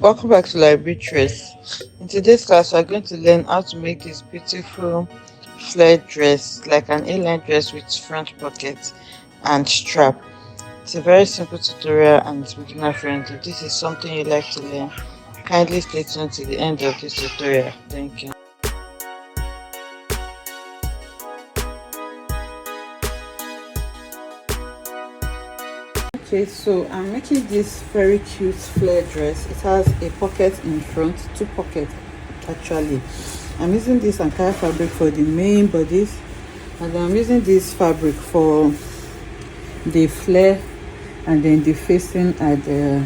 Welcome back to Library Trace. In today's class, we're going to learn how to make this beautiful flared dress, like an A-line dress with front pocket and strap. It's a very simple tutorial and it's beginner friendly. If this is something you like to learn, kindly stay tuned to the end of this tutorial. Thank you. Okay, so I'm making this very cute flare dress. It has a pocket in front, two pockets actually. I'm using this Ankara fabric for the main bodies, and I'm using this fabric for the flare and then the facing at the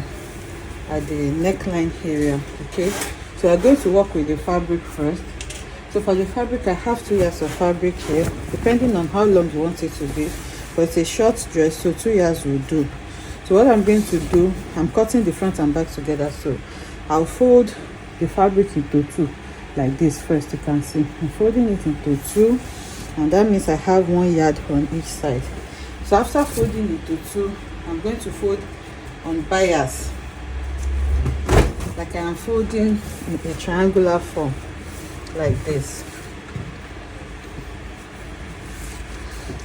neckline area. Okay, so I'm going to work with the fabric first. So for the fabric, I have 2 yards of fabric here, depending on how long you want it to be, but it's a short dress, so 2 yards will do. So what I'm going to do, I'm cutting the front and back together. So I'll fold the fabric into two like this. First, you can see I'm folding it into two, and that means I have 1 yard on each side. So after folding into two, I'm going to fold on bias, like I am folding in a triangular form like this.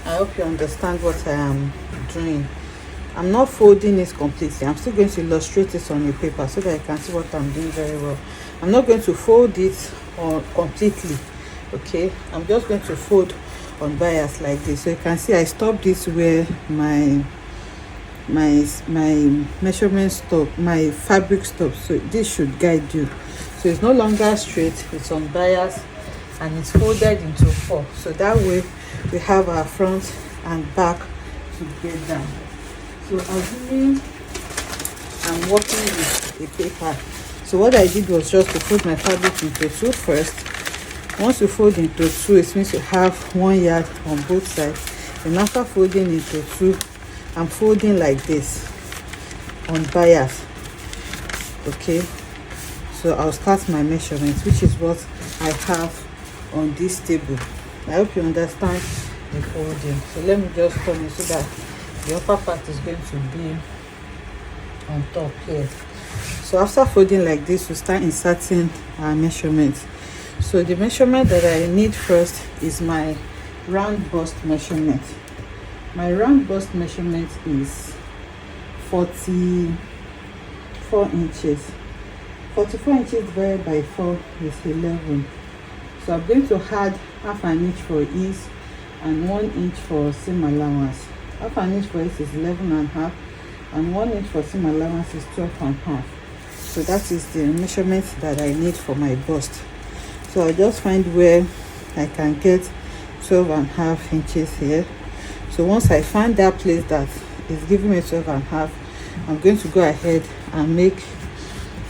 I hope you understand what I am doing. I'm not folding it completely. I'm still going to illustrate it on the paper so that you can see what I'm doing very well. I'm not going to fold it completely. Okay, I'm just going to fold on bias like this. So you can see I stopped this where my measurement stop, my fabric stops. So this should guide you. So it's no longer straight, it's on bias and it's folded into four. So that way we have our front and back together. So assuming I'm working with a paper, so what I did was just to fold my fabric into two first. Once you fold into two, it means you have 1 yard on both sides. And after folding into two, I'm folding like this on bias. Okay, so I'll start my measurements, which is what I have on this table. I hope you understand the folding. So let me just turn it so that the upper part is going to be on top here. So after folding like this, we start inserting our measurements. So the measurement that I need first is my round bust measurement. My round bust measurement is 44 inches. 44 inches divided by 4 is 11. So I'm going to add half an inch for ease and 1 inch for seam allowance. Half an inch for ease is 11.5, and 1 inch for seam allowance is 12.5. So that is the measurement that I need for my bust. So I'll just find where I can get 12.5 inches here. So once I find that place that is giving me 12.5, I'm going to go ahead and make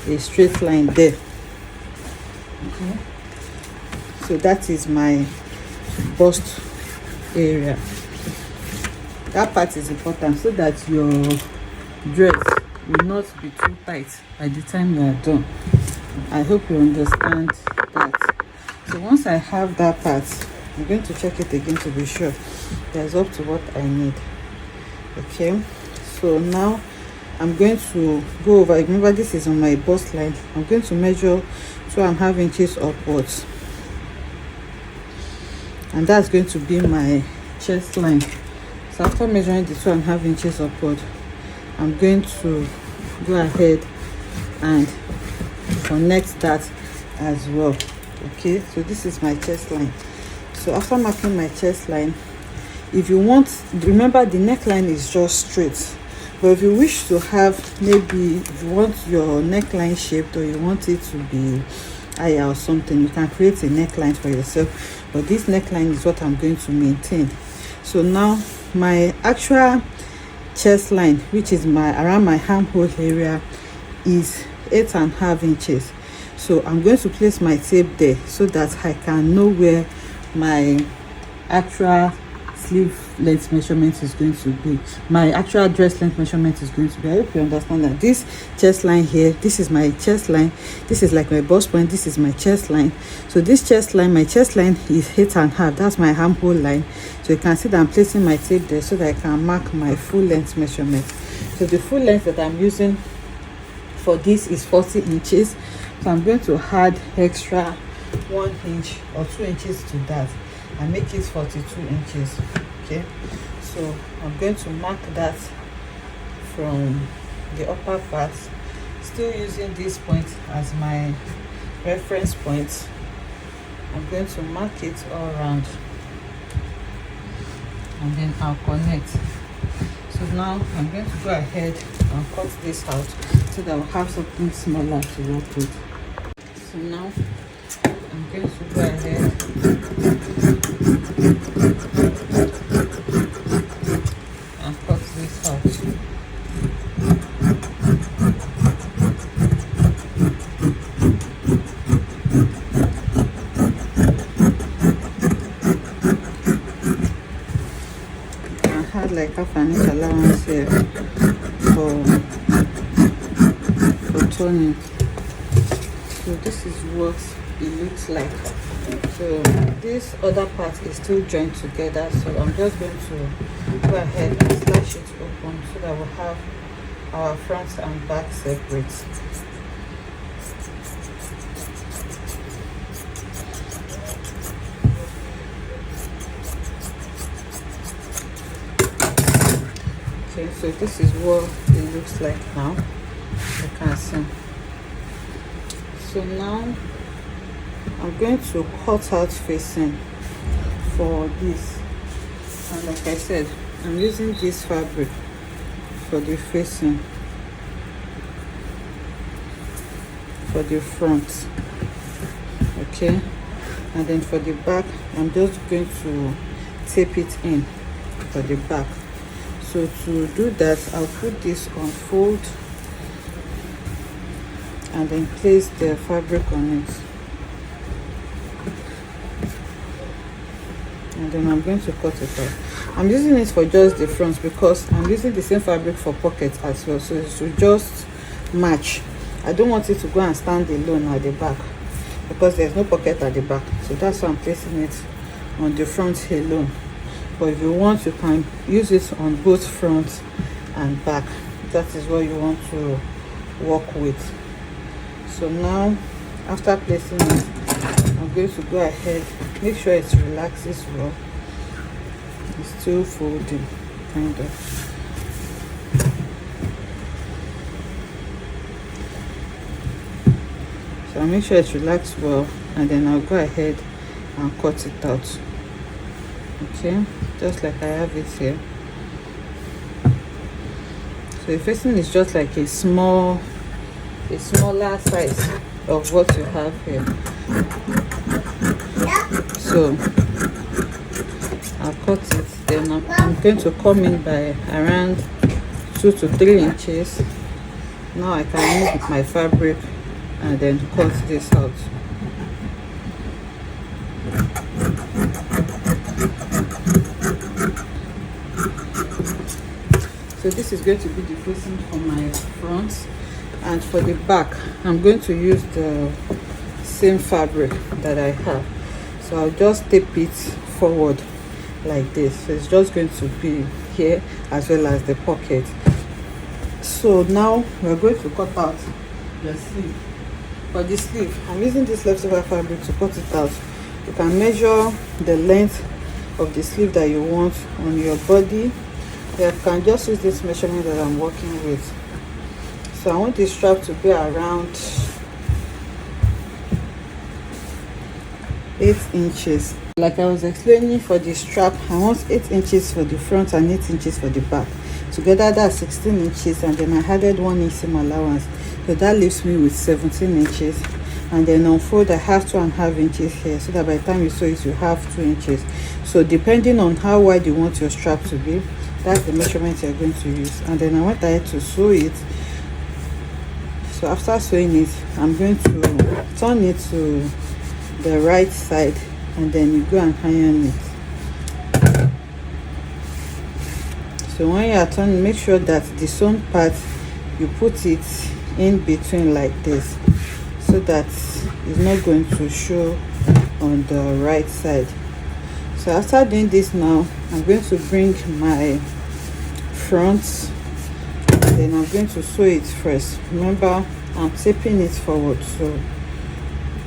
a straight line there. Okay, so that is my bust area. That part is important so that your dress will not be too tight by the time you are done. I hope you understand that. So once I have that part, I'm going to check it again to be sure that's up to what I need. Okay, so now I'm going to go over. Remember, this is on my bust line. I'm going to measure 2.5 inches upwards, and that's going to be my chest line. So after measuring the 2.5 inches upward, I'm going to go ahead and connect that as well. Okay, so this is my chest line. So after marking my chest line, if you want, remember the neckline is just straight, but if you wish to have, maybe if you want your neckline shaped or you want it to be higher or something, you can create a neckline for yourself, but this neckline is what I'm going to maintain. So now my actual chest line, which is my around my armhole area, is 8.5 inches. So I'm going to place my tape there so that I can know where my actual sleeve length measurement is going to be, my actual dress length measurement is going to be. I hope you understand that this chest line here, this is my chest line, this is like my bust point, this is my chest line. So this chest line, my chest line is 8.5, that's my armhole line. So you can see that I'm placing my tape there so that I can mark my full length measurement. So the full length that I'm using for this is 40 inches, so I'm going to add extra 1 inch or 2 inches to that and make it 42 inches. Okay, so I'm going to mark that from the upper part, still using this point as my reference point. I'm going to mark it all around and then I'll connect. So now I'm going to go ahead and cut this out so that I'll have something smaller to work with. So now I'm going to go ahead and cut this out. I had like half an inch allowance here for toning. So this is what it looks like. So this other part is still joined together, so I'm just going to go ahead and slash it open so that we'll have our front and back separate. Okay, so this is what it looks like now. You can see. So now I'm going to cut out facing for this, and like I said, I'm using this fabric for the facing for the front. Okay, and then for the back I'm just going to tape it in for the back. So to do that, I'll put this on fold and then place the fabric on it, and then I'm going to cut it out. I'm using it for just the front because I'm using the same fabric for pockets as well, so it should just match. I don't want it to go and stand alone at the back because there's no pocket at the back, so that's why I'm placing it on the front alone. But if you want, you can use it on both front and back. That is what you want to work with. So now after placing it, I'm going to go ahead, make sure it relaxes well. It's still folding kind of. So I'll make sure it relaxes well, and then I'll go ahead and cut it out. Okay, just like I have it here. So the facing is just like a smaller size of what you have here. So I'll cut it, then I'm going to come in by around 2 to 3 inches. Now I can move my fabric and then cut this out. So this is going to be the facing for my front, and for the back I'm going to use the same fabric that I have. So I'll just tape it forward like this. So it's just going to be here as well as the pocket. So now we're going to cut out the sleeve. For the sleeve, I'm using this leftover fabric to cut it out. You can measure the length of the sleeve that you want on your body. You can just use this measurement that I'm working with. So I want the strap to be around 8 inches. Like I was explaining, for the strap I want 8 inches for the front and 8 inches for the back. Together that's 16 inches, and then I added 1 inch seam allowance, so that leaves me with 17 inches. And then on fold I have 2.5 inches here, so that by the time you sew it you have 2 inches. So depending on how wide you want your strap to be, that's the measurement you're going to use. And then I went ahead to sew it. So after sewing it, I'm going to turn it to the right side, and then you go and iron it. So when you are turning, make sure that the sewn part you put it in between like this, so that it's not going to show on the right side. So after doing this, now I'm going to bring my front then I'm going to sew it first. Remember, I'm taping it forward, so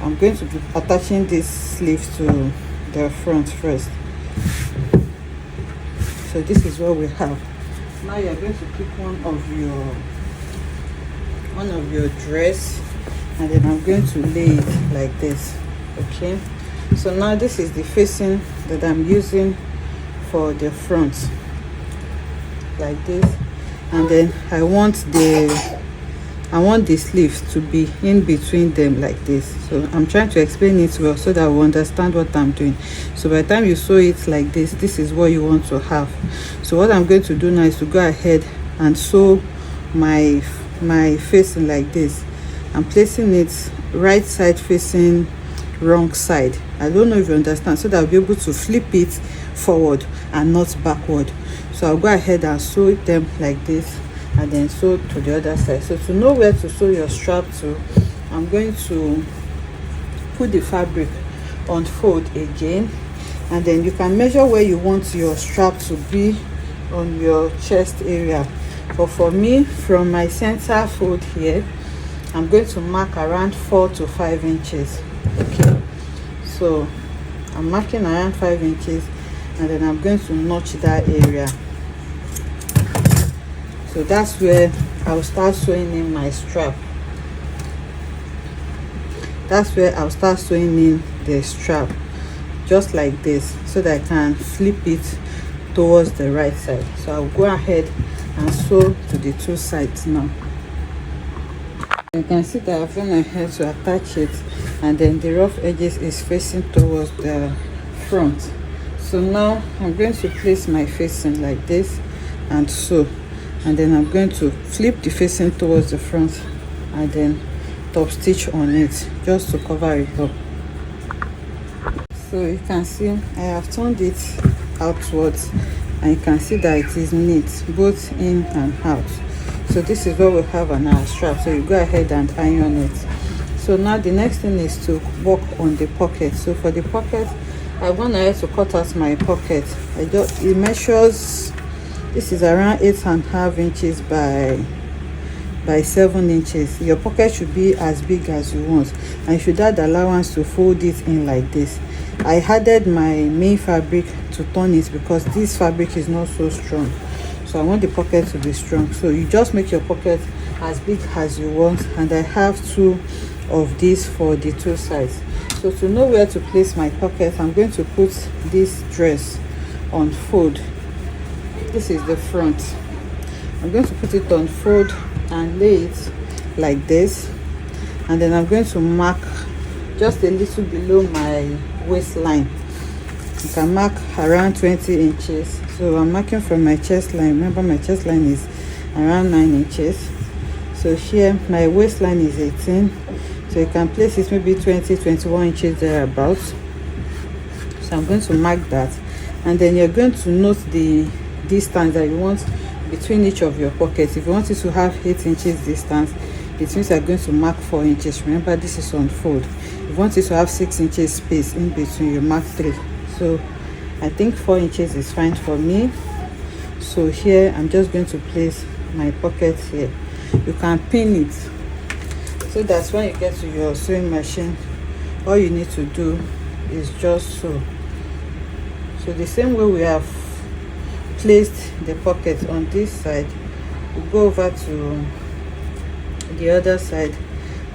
I'm going to be attaching this sleeve to the front first. So this is what we have. Now you're going to pick one of your dress, and then I'm going to lay it like this. Okay, so now this is the facing that I'm using for the front, like this. And then I want the sleeves to be in between them like this. So I'm trying to explain it well so that we understand what I'm doing. So by the time you sew it like this is what you want to have. So what I'm going to do now is to go ahead and sew my facing like this. I'm placing it right side facing wrong side. I don't know if you understand, so that I'll be able to flip it forward and not backward. So I'll go ahead and sew them like this, and then sew to the other side. So to know where to sew your strap to, I'm going to put the fabric on fold again, and then you can measure where you want your strap to be on your chest area. But for me, from my center fold here, I'm going to mark around 4 to 5 inches. Okay, so I'm marking around 5 inches, and then I'm going to notch that area. So that's where I'll start sewing in my strap. That's where I'll start sewing in the strap, just like this, so that I can flip it towards the right side. So I'll go ahead and sew to the two sides now. You can see that I've gone ahead to attach it, and then the rough edges is facing towards the front. So now I'm going to place my facing like this and sew, and then I'm going to flip the facing towards the front and then top stitch on it just to cover it up. So you can see I have turned it outwards, and you can see that it is neat both in and out. So this is what we have on our strap. So you go ahead and iron it. So now the next thing is to work on the pocket. So for the pocket, I want to cut out my pocket. It measures, this is around 8.5 inches by 7 inches. Your pocket should be as big as you want, and you should add allowance to fold it in like this. I added my main fabric to turn it because this fabric is not so strong, so I want the pocket to be strong. So you just make your pocket as big as you want, and I have 2 of these for the 2 sides. So to know where to place my pocket, I'm going to put this dress on fold. This is the front. I'm going to put it on fold and lay it like this, and then I'm going to mark just a little below my waistline. You can mark around 20 inches. So I'm marking from my chest line. Remember, my chest line is around 9 inches. So here my waistline is 18, so you can place it maybe 20-21 inches thereabouts. So I'm going to mark that, and then you're going to note the distance that you want between each of your pockets. If you want it to have 8 inches distance, it means you're going to mark 4 inches. Remember, this is on fold. If you want it to have 6 inches space in between, you mark 3. So I think 4 inches is fine for me. So here I'm just going to place my pocket here. You can pin it so that when you get to your sewing machine, all you need to do is just sew. So the same way we have placed the pocket on this side, we'll go over to the other side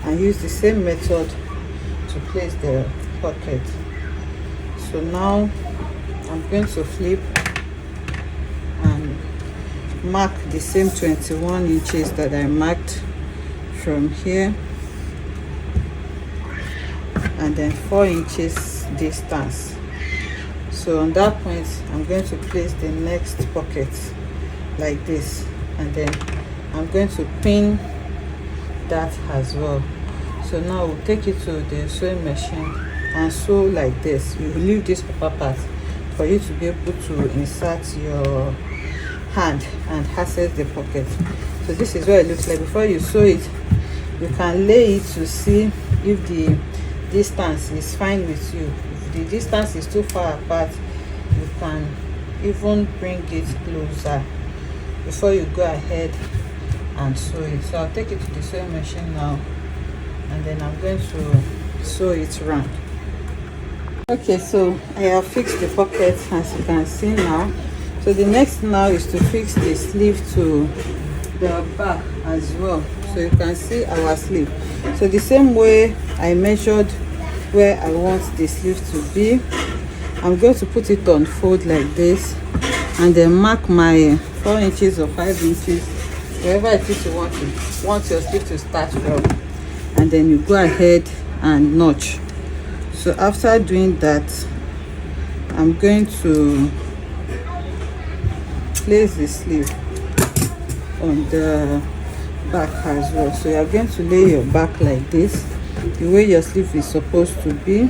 and use the same method to place the pocket. So now I'm going to flip and mark the same 21 inches that I marked from here, and then 4 inches distance. So on that point, I'm going to place the next pocket like this, and then I'm going to pin that as well. So now we'll take it to the sewing machine and sew like this. You will leave this upper part for you to be able to insert your hand and access the pocket. So this is what it looks like. Before you sew it, you can lay it to see if the distance is fine with you. If the distance is too far apart, you can even bring it closer before you go ahead and sew it. So I'll take it to the sewing machine now, and then I'm going to sew it round. Okay, so I have fixed the pocket, as you can see now. So the next now is to fix the sleeve to the back as well. So you can see our sleeve. So the same way I measured where I want the sleeve to be, I'm going to put it on fold like this, and then mark my 4 inches or 5 inches, wherever it is you want your sleeve to start from, and then you go ahead and notch. So after doing that, I'm going to place the sleeve on the back as well. So you're going to lay your back like this, the way your sleeve is supposed to be,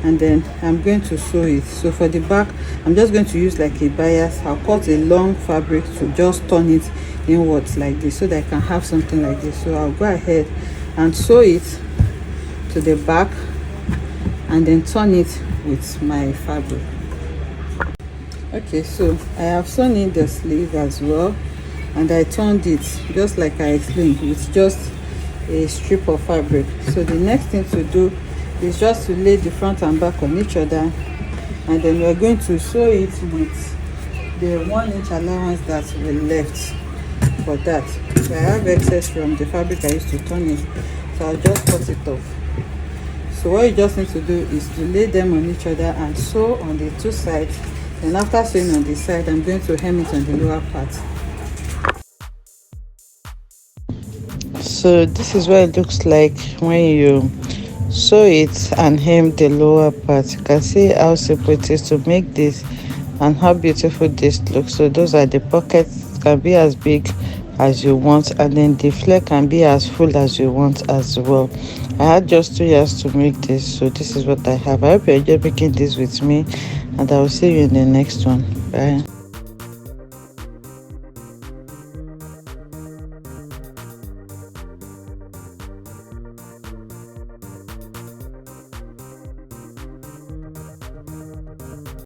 and then I'm going to sew it. So for the back, I'm just going to use like a bias. I'll cut a long fabric to just turn it inwards like this, so that I can have something like this. So I'll go ahead and sew it to the back, and then turn it with my fabric. Okay, so I have sewn in the sleeve as well, and I turned it just like I explained, with just a strip of fabric. So the next thing to do is just to lay the front and back on each other, and then we're going to sew it with the 1 inch allowance that we left for that. So I have excess from the fabric I used to turn it, so I'll just cut it off. So what you just need to do is to lay them on each other and sew on the two sides. And after sewing on the side, I'm going to hem it on the lower part. So this is what it looks like when you sew it and hem the lower part. You can see how simple it is to make this and how beautiful this looks. So those are the pockets. It can be as big as you want, and then the flare can be as full as you want as well. I had just 2 years to make this, so this is what I have. I hope you enjoy making this with me, and I will see you in the next one. Bye.